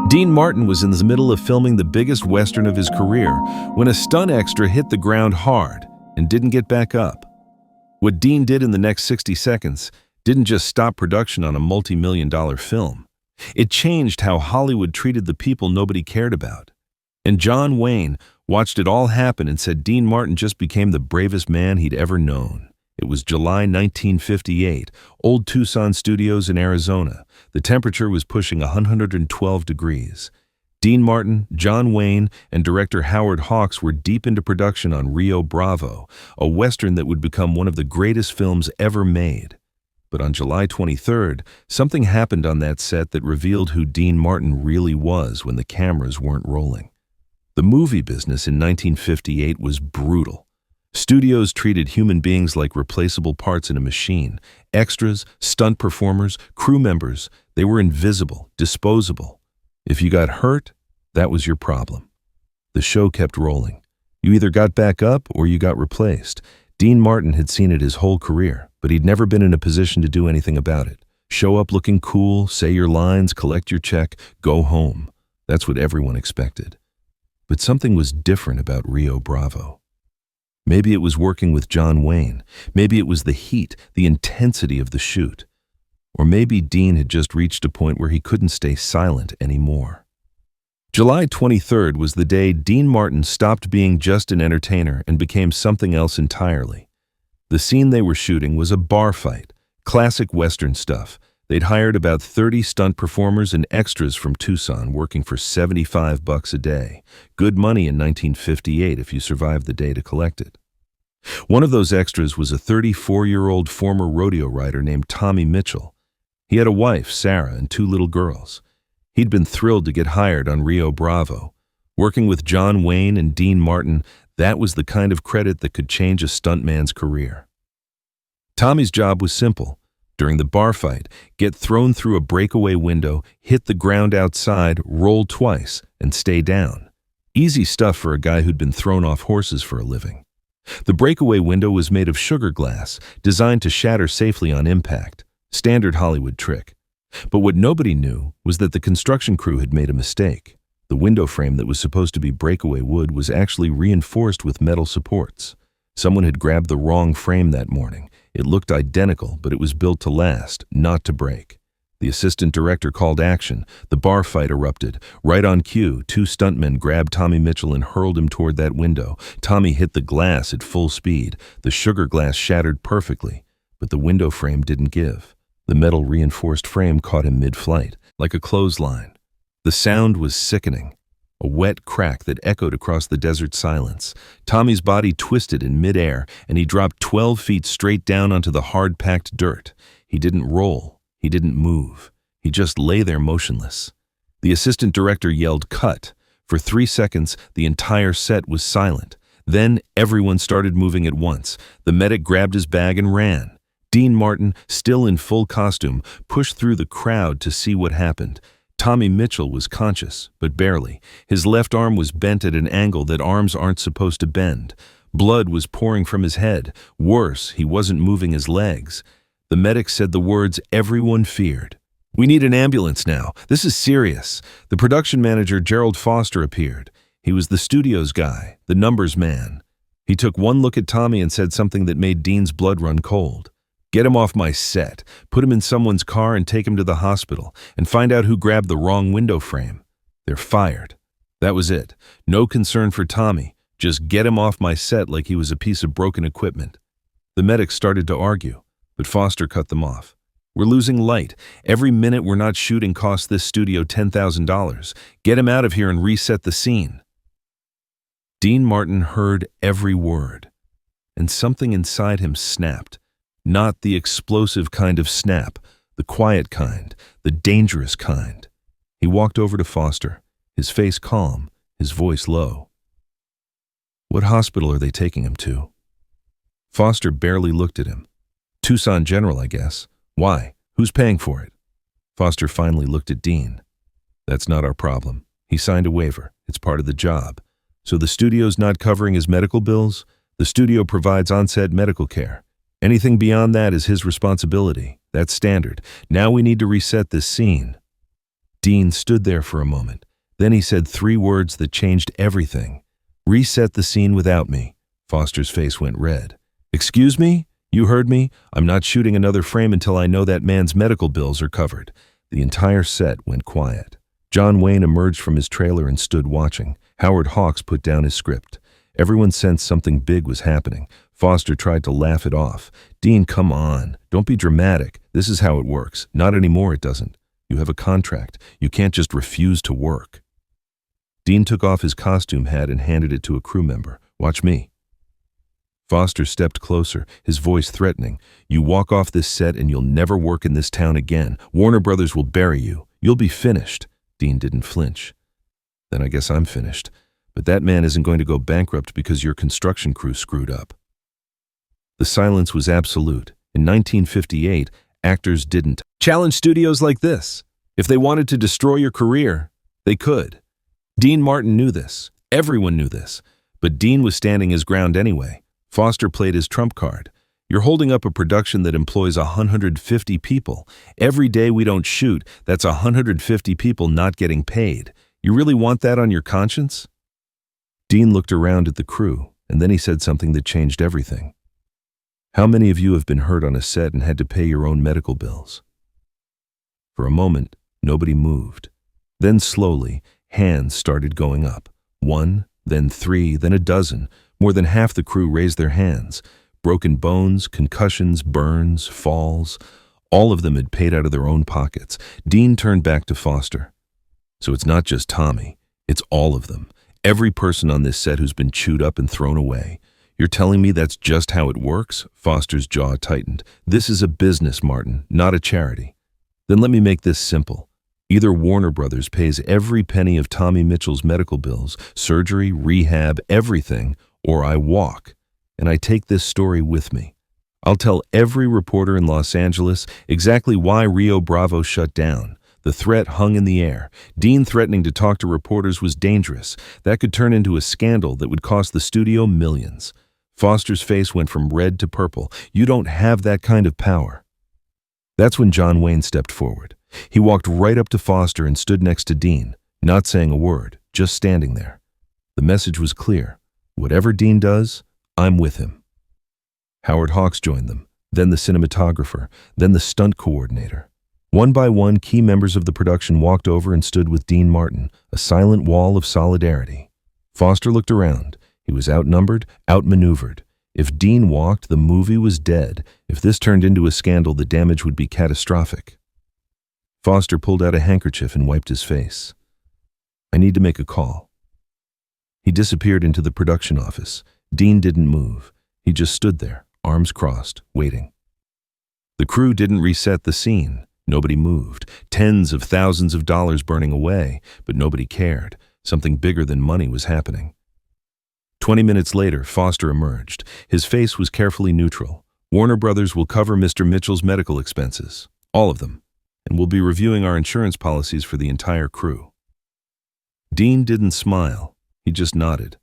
Dean Martin was in the middle of filming the biggest Western of his career when a stunt extra hit the ground hard and didn't get back up. What Dean did in the next 60 seconds didn't just stop production on a multi-million-dollar film. It changed how Hollywood treated the people nobody cared about. And John Wayne watched it all happen and said Dean Martin just became the bravest man he'd ever known. It was July 1958, old Tucson Studios in Arizona. The temperature was pushing 112 degrees. Dean Martin, John Wayne, and director Howard Hawks were deep into production on Rio Bravo, a Western that would become one of the greatest films ever made. But on July 23rd, something happened on that set that revealed who Dean Martin really was when the cameras weren't rolling. The movie business in 1958 was brutal. Studios treated human beings like replaceable parts in a machine. Extras, stunt performers, crew members, they were invisible, disposable. If you got hurt, that was your problem. The show kept rolling. You either got back up or you got replaced. Dean Martin had seen it his whole career, but he'd never been in a position to do anything about it. Show up looking cool, say your lines, collect your check, go home. That's what everyone expected. But something was different about Rio Bravo. Maybe it was working with John Wayne. Maybe it was the heat, the intensity of the shoot. Or maybe Dean had just reached a point where he couldn't stay silent anymore. July 23rd was the day Dean Martin stopped being just an entertainer and became something else entirely. The scene they were shooting was a bar fight, classic Western stuff. They'd hired about 30 stunt performers and extras from Tucson working for $75 a day. Good money in 1958 if you survived the day to collect it. One of those extras was a 34-year-old former rodeo rider named Tommy Mitchell. He had a wife, Sarah, and 2 little girls. He'd been thrilled to get hired on Rio Bravo. Working with John Wayne and Dean Martin, that was the kind of credit that could change a stuntman's career. Tommy's job was simple. During the bar fight, get thrown through a breakaway window, hit the ground outside, roll twice, and stay down. Easy stuff for a guy who'd been thrown off horses for a living. The breakaway window was made of sugar glass, designed to shatter safely on impact. Standard Hollywood trick. But what nobody knew was that the construction crew had made a mistake. The window frame that was supposed to be breakaway wood was actually reinforced with metal supports. Someone had grabbed the wrong frame that morning. It looked identical, but it was built to last, not to break. The assistant director called action. The bar fight erupted. Right on cue, 2 stuntmen grabbed Tommy Mitchell and hurled him toward that window. Tommy hit the glass at full speed. The sugar glass shattered perfectly, but the window frame didn't give. The metal reinforced frame caught him mid-flight, like a clothesline. The sound was sickening. A wet crack that echoed across the desert silence. Tommy's body twisted in midair, and he dropped 12 feet straight down onto the hard-packed dirt. He didn't roll. He didn't move. He just lay there motionless. The assistant director yelled, "Cut." For 3 seconds, the entire set was silent. Then everyone started moving at once. The medic grabbed his bag and ran. Dean Martin, still in full costume, pushed through the crowd to see what happened. Tommy Mitchell was conscious, but barely. His left arm was bent at an angle that arms aren't supposed to bend. Blood was pouring from his head. Worse, he wasn't moving his legs. The medic said the words everyone feared. "We need an ambulance now. This is serious." The production manager, Gerald Foster, appeared. He was the studio's guy, the numbers man. He took one look at Tommy and said something that made Dean's blood run cold. "Get him off my set, put him in someone's car and take him to the hospital, and find out who grabbed the wrong window frame. They're fired." That was it. No concern for Tommy. Just get him off my set like he was a piece of broken equipment. The medics started to argue, but Foster cut them off. "We're losing light. Every minute we're not shooting costs this studio $10,000. Get him out of here and reset the scene." Dean Martin heard every word, and something inside him snapped. Not the explosive kind of snap, the quiet kind, the dangerous kind. He walked over to Foster, his face calm, his voice low. "What hospital are they taking him to?" Foster barely looked at him. "Tucson General, I guess. Why? Who's paying for it?" Foster finally looked at Dean. "That's not our problem. He signed a waiver. It's part of the job. So the studio's not covering his medical bills? The studio provides on-set medical care. Anything beyond that is his responsibility. That's standard. Now we need to reset this scene." Dean stood there for a moment. Then he said 3 words that changed everything. "Reset the scene without me." Foster's face went red. "Excuse me? You heard me? I'm not shooting another frame until I know that man's medical bills are covered." The entire set went quiet. John Wayne emerged from his trailer and stood watching. Howard Hawks put down his script. Everyone sensed something big was happening. Foster tried to laugh it off. "Dean, come on. Don't be dramatic. This is how it works. Not anymore, it doesn't. You have a contract. You can't just refuse to work." Dean took off his costume hat and handed it to a crew member. "Watch me." Foster stepped closer, his voice threatening. "You walk off this set and you'll never work in this town again. Warner Brothers will bury you. You'll be finished." Dean didn't flinch. "Then I guess I'm finished. But that man isn't going to go bankrupt because your construction crew screwed up." The silence was absolute. In 1958, actors didn't challenge studios like this. If they wanted to destroy your career, they could. Dean Martin knew this. Everyone knew this. But Dean was standing his ground anyway. Foster played his trump card. "You're holding up a production that employs 150 people. Every day we don't shoot, that's 150 people not getting paid. You really want that on your conscience?" Dean looked around at the crew, and then he said something that changed everything. "How many of you have been hurt on a set and had to pay your own medical bills?" For a moment, nobody moved. Then slowly, hands started going up. 1, then 3, then a dozen. More than half the crew raised their hands. Broken bones, concussions, burns, falls. All of them had paid out of their own pockets. Dean turned back to Foster. "So it's not just Tommy. It's all of them. Every person on this set who's been chewed up and thrown away. You're telling me that's just how it works?" Foster's jaw tightened. "This is a business, Martin, not a charity." "Then let me make this simple. Either Warner Brothers pays every penny of Tommy Mitchell's medical bills, surgery, rehab, everything, or I walk, and I take this story with me. I'll tell every reporter in Los Angeles exactly why Rio Bravo shut down. The threat hung in the air. Dean threatening to talk to reporters was dangerous. That could turn into a scandal that would cost the studio millions." Foster's face went from red to purple. "You don't have that kind of power." That's when John Wayne stepped forward. He walked right up to Foster and stood next to Dean, not saying a word, just standing there. The message was clear. Whatever Dean does, I'm with him. Howard Hawks joined them, then the cinematographer, then the stunt coordinator. One by one, key members of the production walked over and stood with Dean Martin, a silent wall of solidarity. Foster looked around. He was outnumbered, outmaneuvered. If Dean walked, the movie was dead. If this turned into a scandal, the damage would be catastrophic. Foster pulled out a handkerchief and wiped his face. "I need to make a call." He disappeared into the production office. Dean didn't move. He just stood there, arms crossed, waiting. The crew didn't reset the scene. Nobody moved. Tens of thousands of dollars burning away, but nobody cared. Something bigger than money was happening. 20 minutes later, Foster emerged. His face was carefully neutral. "Warner Brothers will cover Mr. Mitchell's medical expenses. All of them. And we'll be reviewing our insurance policies for the entire crew." Dean didn't smile. He just nodded.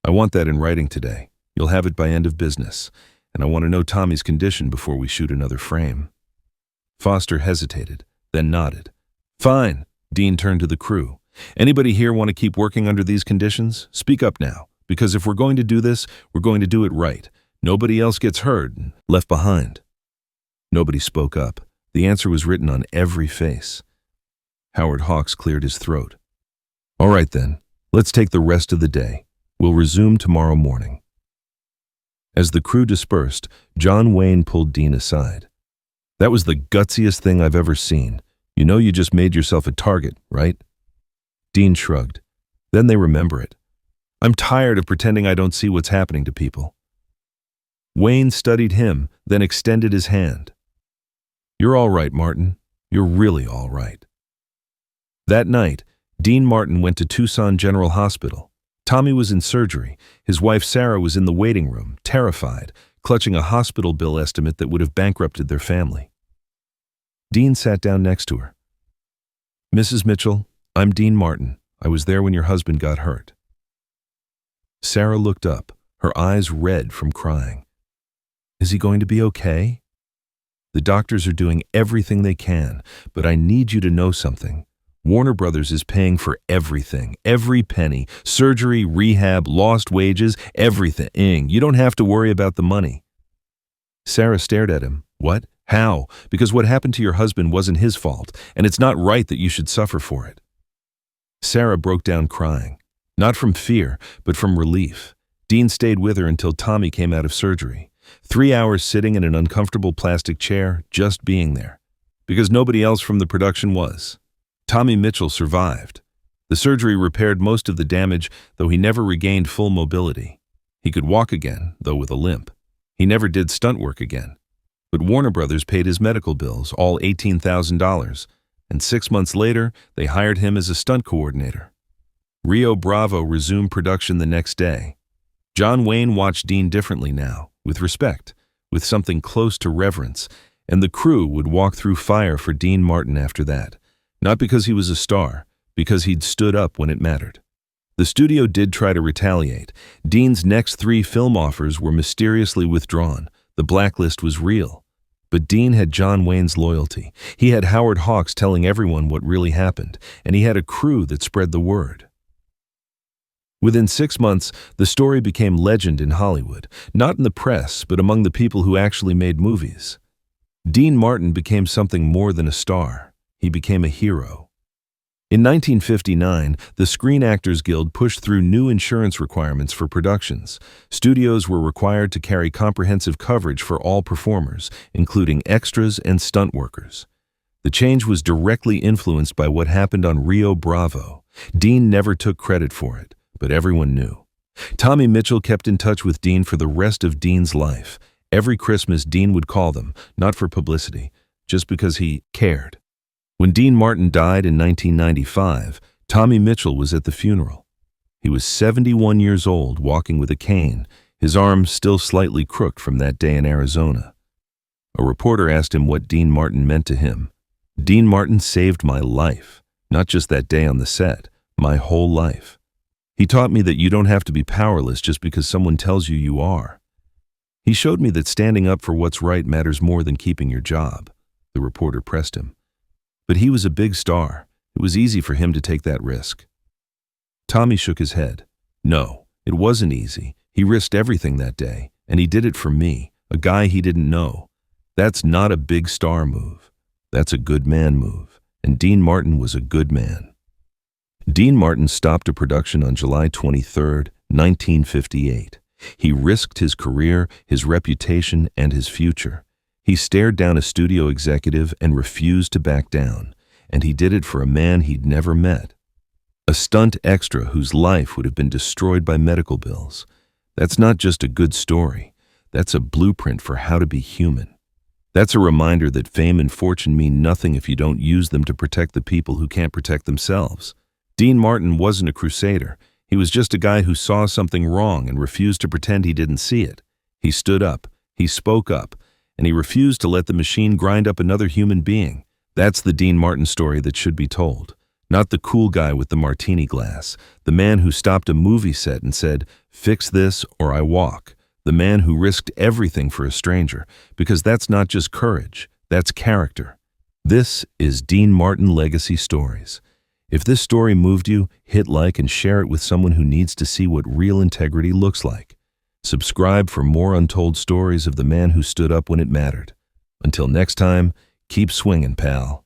"I want that in writing today. You'll have it by end of business. And I want to know Tommy's condition before we shoot another frame." Foster hesitated, then nodded. "Fine." Dean turned to the crew. "Anybody here want to keep working under these conditions? Speak up now. Because if we're going to do this, we're going to do it right. Nobody else gets hurt and left behind." Nobody spoke up. The answer was written on every face. Howard Hawks cleared his throat. "All right then, let's take the rest of the day. We'll resume tomorrow morning." As the crew dispersed, John Wayne pulled Dean aside. "That was the gutsiest thing I've ever seen. You know you just made yourself a target, right?" Dean shrugged. "Then they remember it. I'm tired of pretending I don't see what's happening to people." Wayne studied him, then extended his hand. "You're all right, Martin. You're really all right." That night, Dean Martin went to Tucson General Hospital. Tommy was in surgery. His wife Sarah was in the waiting room, terrified, clutching a hospital bill estimate that would have bankrupted their family. Dean sat down next to her. "Mrs. Mitchell, I'm Dean Martin. I was there when your husband got hurt." Sarah looked up, her eyes red from crying. "Is he going to be okay?" "The doctors are doing everything they can, but I need you to know something. Warner Brothers is paying for everything, every penny, surgery, rehab, lost wages, everything. You don't have to worry about the money. Sarah stared at him. What? How? Because what happened to your husband wasn't his fault, and it's not right that you should suffer for it. Sarah broke down crying. Not from fear, but from relief. Dean stayed with her until Tommy came out of surgery. 3 hours sitting in an uncomfortable plastic chair, just being there. Because nobody else from the production was. Tommy Mitchell survived. The surgery repaired most of the damage, though he never regained full mobility. He could walk again, though with a limp. He never did stunt work again. But Warner Brothers paid his medical bills, all $18,000, and 6 months later, they hired him as a stunt coordinator. Rio Bravo resumed production the next day. John Wayne watched Dean differently now, with respect, with something close to reverence, and the crew would walk through fire for Dean Martin after that. Not because he was a star, because he'd stood up when it mattered. The studio did try to retaliate. Dean's next 3 film offers were mysteriously withdrawn. The blacklist was real. But Dean had John Wayne's loyalty. He had Howard Hawks telling everyone what really happened, and he had a crew that spread the word. Within 6 months, the story became legend in Hollywood, not in the press, but among the people who actually made movies. Dean Martin became something more than a star. He became a hero. In 1959, the Screen Actors Guild pushed through new insurance requirements for productions. Studios were required to carry comprehensive coverage for all performers, including extras and stunt workers. The change was directly influenced by what happened on Rio Bravo. Dean never took credit for it, but everyone knew. Tommy Mitchell kept in touch with Dean for the rest of Dean's life. Every Christmas, Dean would call them, not for publicity, just because he cared. When Dean Martin died in 1995, Tommy Mitchell was at the funeral. He was 71 years old, walking with a cane, his arm still slightly crooked from that day in Arizona. A reporter asked him what Dean Martin meant to him. Dean Martin saved my life, not just that day on the set, my whole life. He taught me that you don't have to be powerless just because someone tells you you are. He showed me that standing up for what's right matters more than keeping your job, the reporter pressed him. But he was a big star. It was easy for him to take that risk. Tommy shook his head. No, it wasn't easy. He risked everything that day, and he did it for me, a guy he didn't know. That's not a big star move. That's a good man move, and Dean Martin was a good man. Dean Martin stopped a production on July 23, 1958. He risked his career, his reputation, and his future. He stared down a studio executive and refused to back down, and he did it for a man he'd never met. A stunt extra whose life would have been destroyed by medical bills. That's not just a good story. That's a blueprint for how to be human. That's a reminder that fame and fortune mean nothing if you don't use them to protect the people who can't protect themselves. Dean Martin wasn't a crusader. He was just a guy who saw something wrong and refused to pretend he didn't see it. He stood up. He spoke up. And he refused to let the machine grind up another human being. That's the Dean Martin story that should be told. Not the cool guy with the martini glass. The man who stopped a movie set and said, "Fix this or I walk." The man who risked everything for a stranger. Because that's not just courage. That's character. This is Dean Martin Legacy Stories. If this story moved you, hit like and share it with someone who needs to see what real integrity looks like. Subscribe for more untold stories of the man who stood up when it mattered. Until next time, keep swinging, pal.